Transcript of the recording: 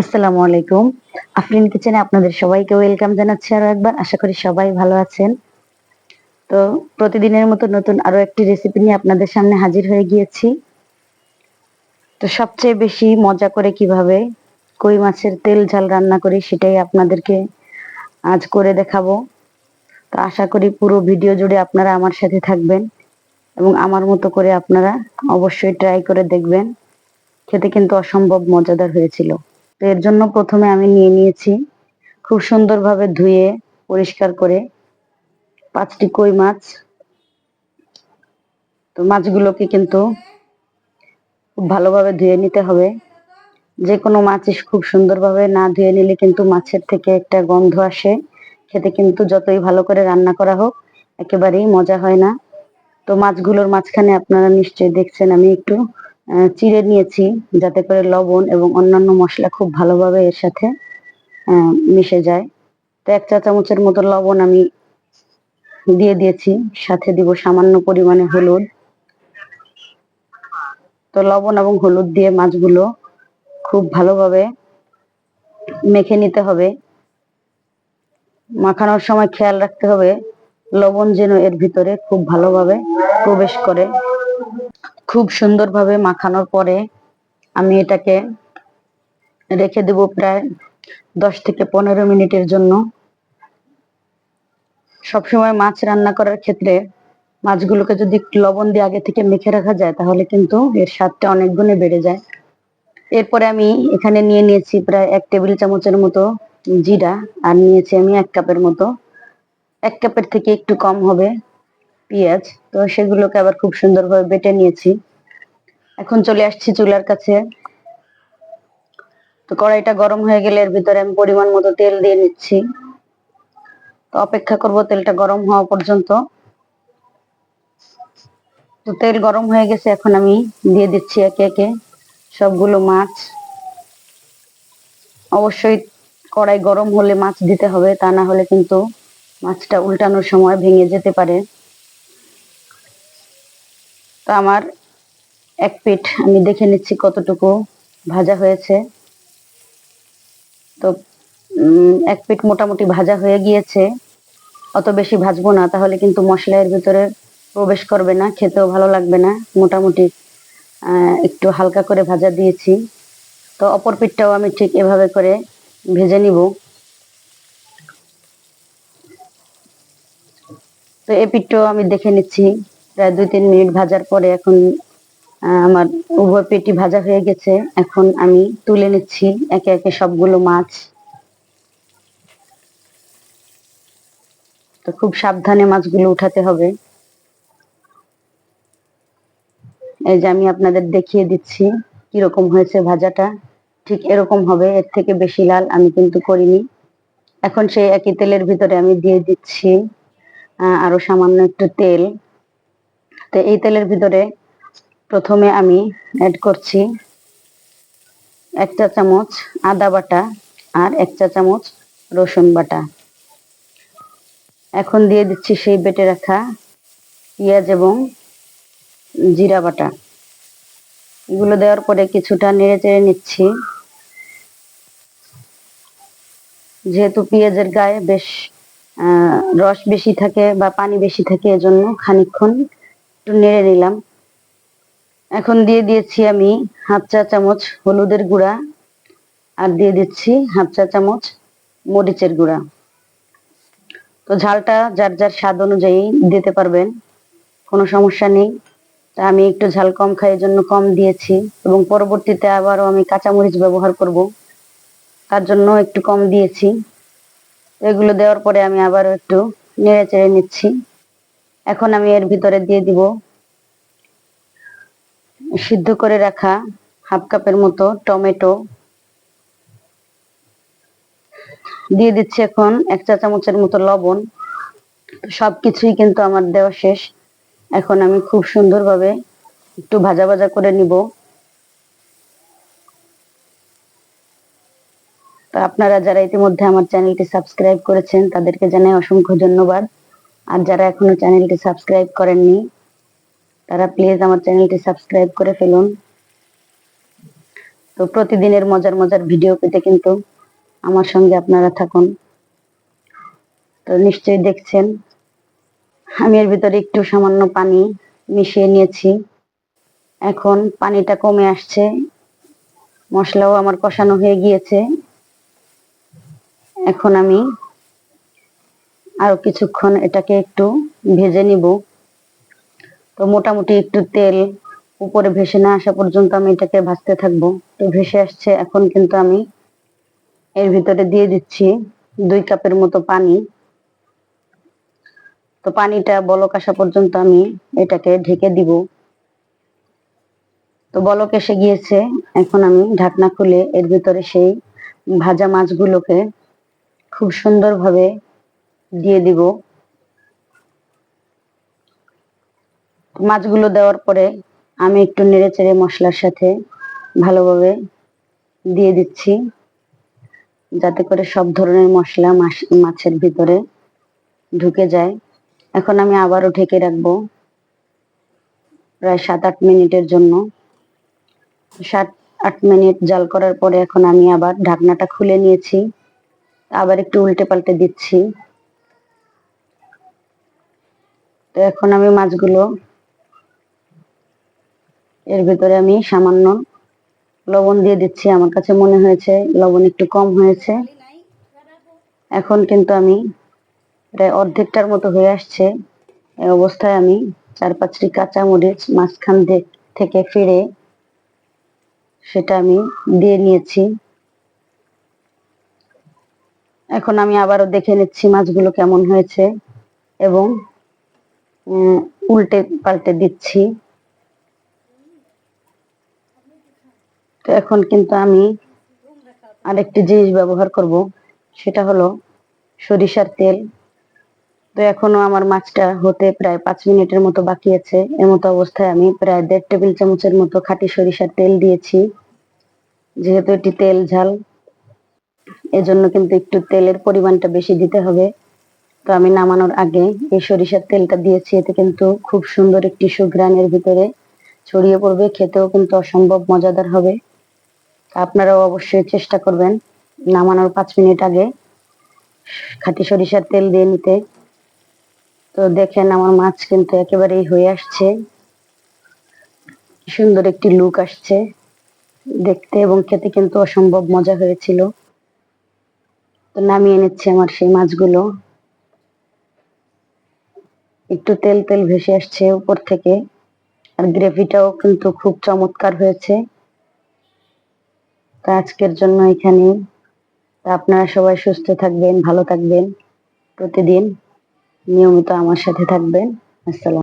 আসসালামু আলাইকুম। আফরিন কিচেনে আপনাদের সবাইকে ওয়েলকাম জানাচ্ছি আরো একবার। আশা করি সবাই ভালো আছেন। তো প্রতিদিনের মতো নতুন আরো একটি রেসিপি নিয়ে আপনাদের সামনে হাজির হয়ে গিয়েছি। তো সবচেয়ে বেশি মজা করে কিভাবে কই মাছের তেল ঝাল রান্না করি সেটাই আপনাদেরকে আজ করে দেখাবো। তো আশা করি পুরো ভিডিও জুড়ে আপনারা আমার সাথে থাকবেন এবং আমার মতো করে আপনারা অবশ্যই ট্রাই করে দেখবেন। খেতে কিন্তু অসম্ভব মজাদার হয়েছিল। তো এর জন্য প্রথমে আমি নিয়ে নিয়েছি খুব সুন্দরভাবে ধুয়ে পরিষ্কার করে 5টি কই মাছ। তো মাছগুলোকে কিন্তু খুব ভালোভাবে ধুয়ে নিতে হবে। যে কোনো মাছই খুব সুন্দরভাবে না ধুয়ে নিলে কিন্তু মাছের থেকে একটা গন্ধ আসে, খেতে কিন্তু যতই ভালো করে রান্না করা হোক একেবারেই মজা হয় না। তো মাছগুলোর মাঝখানে আপনারা নিশ্চয়ই দেখছেন আমি একটু চিড়ে নিয়েছি, যাতে করে লবণ এবং অন্যান্য মশলা খুব ভালোভাবে এর সাথে মিশে যায়। তো 1 চা চামচের মতো লবণ আমি দিয়ে দিয়েছি, সাথে দিব সামান্য পরিমাণে হলুদ। তো লবণ এবং হলুদ দিয়ে মাছগুলো খুব ভালোভাবে মেখে নিতে হবে। মাখানোর সময় খেয়াল রাখতে হবে লবণ যেন এর ভিতরে খুব ভালোভাবে প্রবেশ করে। খুব সুন্দরভাবে মাখানোর পরে আমি এটাকে রেখে দেব প্রায় 10 থেকে 15 মিনিটের জন্য। সবসময় মাছ রান্না করার ক্ষেত্রে মাছগুলোকে যদি লবণ দিয়ে আগে থেকে মেখে রাখা যায় তাহলে কিন্তু এর স্বাদটা অনেক গুণে বেড়ে যায়। এরপরে আমি এখানে নিয়ে নিয়েছি প্রায় 1 টেবিল চামচের মতো জিরা, আর নিয়েছি আমি 1 কাপের মতো, 1 কাপের থেকে একটু কম হবে পেঁয়াজ। তো সেগুলোকে আবার খুব সুন্দরভাবে বেটে নিয়েছি। এখন চলে আসছি চুলার কাছে। তো কড়াইটা গরম হয়ে গেলে এর ভিতরে আমি পরিমাণ মতো তেল দিয়ে নিচ্ছি। তো অপেক্ষা করব তেলটা গরম হওয়া পর্যন্ত। তো তেল গরম হয়ে গেছে, এখন আমি দিয়ে দিচ্ছি একে একে সবগুলো মাছ। অবশ্যই কড়াই গরম হলে মাছ দিতে হবে, তা না হলে কিন্তু মাছটা উল্টানোর সময় ভেঙে যেতে পারে। তো আমার এক পিঠ আমি দেখে নিচ্ছি কতটুকু ভাজা হয়েছে। তো এক পিঠ মোটামুটি ভাজা হয়ে গিয়েছে। অত বেশি ভাজবো না, তাহলে কিন্তু মশলা এর ভিতরে প্রবেশ করবে না, খেতেও ভালো লাগবে না। মোটামুটি একটু হালকা করে ভাজা দিয়েছি। তো অপর পিঠটাও আমি ঠিক এভাবে করে ভেজে নিব। তো এই পিঠটাও আমি দেখে নিচ্ছি প্রায় 2-3 মিনিট ভাজার পরে এখন আমার উভয় পিঠই ভাজা হয়ে গেছে। এখন আমি তুলে নিচ্ছি একে একে সবগুলো মাছ। তো খুব সাবধানে মাছগুলো উঠাতে হবে। এই যে আমি আপনাদের দেখিয়ে দিচ্ছি কিরকম হয়েছে ভাজাটা, ঠিক এরকম হবে, এর থেকে বেশি লাল আমি কিন্তু করিনি। এখন সেই একই তেলের ভিতরে আমি দিয়ে দিচ্ছি আরো সামান্য একটু তেল। তো এই তেলের ভিতরে প্রথমে আমি অ্যাড করছি 1 চা চামচ আদা বাটা আর 1 চা চামচ রসুন বাটা। এখন দিয়ে দিচ্ছি সেই বেটে রাখা পেঁয়াজ এবং জিরা বাটা। এগুলো দেওয়ার পরে কিছুটা নেড়ে চেড়ে নিচ্ছি। যেহেতু পেঁয়াজের গায়ে বেশ রস বেশি থাকে বা পানি বেশি থাকে, এজন্য খানিকক্ষণ একটু নেড়ে নিলাম। এখন দিয়ে দিয়েছি আমি 1/2 চা চামচ হলুদের গুঁড়া আর দিয়ে দিচ্ছি 1/2 চা চামচ মরিচের গুঁড়া। তো ঝালটা যার যার স্বাদ অনুযায়ী দিতে পারবেন, কোনো সমস্যা নেই। তা আমি একটু ঝাল কম খাই, এজন্য কম দিয়েছি, এবং পরবর্তীতে আবারও আমি কাঁচামরিচ ব্যবহার করব, তার জন্য একটু কম দিয়েছি। এগুলো দেওয়ার পরে আমি আবারও একটু নেড়ে চেড়ে নিচ্ছি। এখন আমি এর ভিতরে দিয়ে দিব সিদ্ধ করে রাখা 1/2 কাপের মতো টমেটো। দিয়ে দিচ্ছি এখন 1 চা চামচের মতো লবণ। সবকিছুই কিন্তু আমার দেওয়া শেষ। এখন আমি খুব সুন্দরভাবে একটু ভাজা ভাজা করে নিব। তো আপনারা যারা ইতিমধ্যে আমার চ্যানেলটি সাবস্ক্রাইব করেছেন তাদেরকে জানাই অসংখ্য ধন্যবাদ। আর যারা এখনো চ্যানেলটি সাবস্ক্রাইব করেননি তারা প্লিজ আমার চ্যানেলটি সাবস্ক্রাইব করে ফেলুন। তো প্রতিদিনের মজার মজার ভিডিও পেতে কিন্তু আমার সঙ্গে আপনারা থাকুন। তো নিশ্চয়ই দেখছেন আমি এর ভিতরে একটু সামান্য পানি মিশিয়ে নিয়েছি। এখন পানিটা কমে আসছে, মশলাও আমার কষানো হয়ে গিয়েছে। এখন আমি আরো কিছুক্ষণ এটাকে একটু ভেজে নিব। তো মোটামুটি একটু তেল উপরে ভেসে না আসা পর্যন্ত আমি এটাকে ভাজতে থাকবো। তো ভেসে আসছে, এখন কিন্তু আমি এর ভিতরে দিয়ে দিচ্ছি 2 কাপের মতো পানি। তো পানিটা বলক আসা পর্যন্ত আমি এটাকে ঢেকে দিব। তো বলক এসে গিয়েছে, এখন আমি ঢাকনা খুলে এর ভিতরে সেই ভাজা মাছগুলোকে খুব সুন্দরভাবে দিয়ে দিব। মাছগুলো দেওয়ার পরে আমি একটু নেড়েচেড়ে মশলার সাথে ভালোভাবে দিয়ে দিচ্ছি, যাতে করে সব ধরনের মশলা মাছের ভিতরে ঢুকে যায়। এখন আমি আবারও ঢেকে রাখবো প্রায় 7-8 মিনিটের জন্য। 7-8 মিনিট জাল করার পরে এখন আমি আবার ঢাকনাটা খুলে নিয়েছি, আবার একটু উল্টে পাল্টে দিচ্ছি। তো এখন আমি মাছগুলো এর ভিতরে আমি সামান্য লবণ দিয়ে দিচ্ছি। আমার কাছে মনে হয়েছে লবণ একটু কম হয়েছে। এখন কিন্তু আমি প্রায় অর্ধেকটার মতো হয়ে আসছে। এই অবস্থায় আমি 4-5টি কাঁচামরিচ মাঝখান থেকে ফিরে সেটা আমি দিয়ে নিয়েছি। এখন আমি আবারও দেখে নিচ্ছি মাছগুলো কেমন হয়েছে এবং উল্টে পাল্টে দিচ্ছি। তো এখন কিন্তু আমি আরেকটি জিনিস ব্যবহার করব, সেটা হলো সরিষার তেল। তো এখনো আমার মাছটা হতে প্রায় 5 মিনিটের মতো বাকি আছে। এমতো অবস্থায় আমি প্রায় 1.5 টেবিল চামচের মতো খাঁটি সরিষার তেল দিয়েছি। যেহেতু এটি তেল ঝাল, এজন্য কিন্তু একটু তেলের পরিমাণটা বেশি দিতে হবে। তো আমি নামানোর আগে এই সরিষার তেলটা দিয়েছি, এতে কিন্তু খুব সুন্দর একটি সুঘ্রাণের ভিতরে ছড়িয়ে পড়বে, খেতেও কিন্তু অসম্ভব মজাদার হবে। আপনারাও অবশ্যই চেষ্টা করবেন নামানোর 5 মিনিট আগে খাঁটি সরিষার তেল দিয়ে নিতে। তো দেখেন আমার মাছ কিন্তু একেবারেই হয়ে আসছে, সুন্দর একটি লুক আসছে দেখতে এবং খেতে কিন্তু অসম্ভব মজা হয়েছিল। তো নামিয়ে নিচ্ছে আমার সেই মাছগুলো, একটু তেল তেল ভেসে আসছে উপর থেকে, আর গ্রেভিটাও কিন্তু খুব চমৎকার হয়েছে। তো আজকের জন্য এখানেই। তা আপনারা সবাই সুস্থ থাকবেন, ভালো থাকবেন, প্রতিদিন নিয়মিত আমার সাথে থাকবেন। আসসালাম।